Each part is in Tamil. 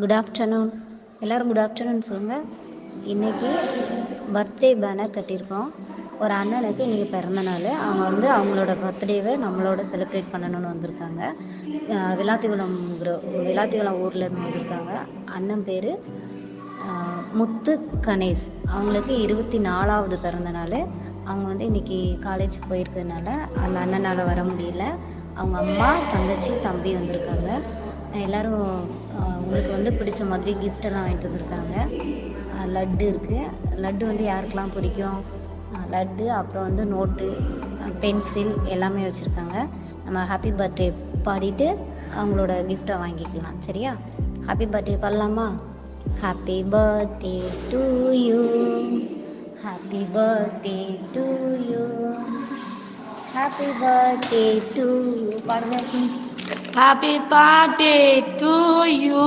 Good afternoon. எல்லோரும் குட் ஆஃப்டர்நூன் சொல்லுங்கள். இன்றைக்கி பர்த்டே பேனர் கட்டியிருக்கோம். ஒரு அண்ணனுக்கு இன்றைக்கி பிறந்த நாள். அவங்க வந்து அவங்களோட பர்த்டேவை நம்மளோட செலிப்ரேட் பண்ணணும்னு வந்திருக்காங்க. விளாத்திகுளம் ஊர்லேருந்து வந்திருக்காங்க. அண்ணன் பேர் முத்து கணேஷ். அவங்களுக்கு 24வது பிறந்த நாள். அவங்க வந்து இன்றைக்கி காலேஜ் போயிருக்கிறதுனால அந்த அண்ணனால் வர முடியல. அவங்க அம்மா, தங்கச்சி, தம்பி வந்திருக்காங்க. எல்லோரும் உங்களுக்கு வந்து பிடிச்ச மாதிரி கிஃப்டெல்லாம் வாங்கிட்டு வந்திருக்காங்க. லட்டு இருக்குது. லட்டு வந்து யாருக்கெல்லாம் பிடிக்கும்? லட்டு, அப்புறம் வந்து நோட்டு, பென்சில் எல்லாமே வச்சுருக்காங்க. நம்ம ஹாப்பி பர்த்டே பாடிட்டு அவங்களோட கிஃப்டை வாங்கிக்கலாம். சரியா? ஹாப்பி பர்த்டே பாடலாமா? Happy birthday to you, happy birthday to you, happy birthday to you. பாடுங்க. Happy birthday to you.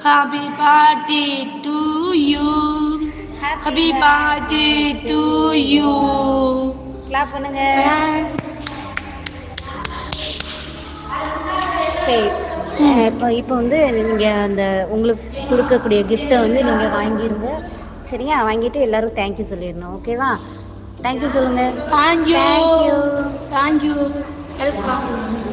Happy birthday to you. Happy birthday to you. Clap பண்ணுங்க. சரி, இப்போ வந்து நீங்கள் அந்த உங்களுக்கு கொடுக்கக்கூடிய கிஃப்டை வந்து நீங்கள் வாங்கிடுங்க. சரியா? வாங்கிட்டு எல்லோரும் தேங்க்யூ சொல்லிடணும். ஓகேவா? தேங்க்யூ சொல்லுங்கள். Thank you. Thank you. Welcome.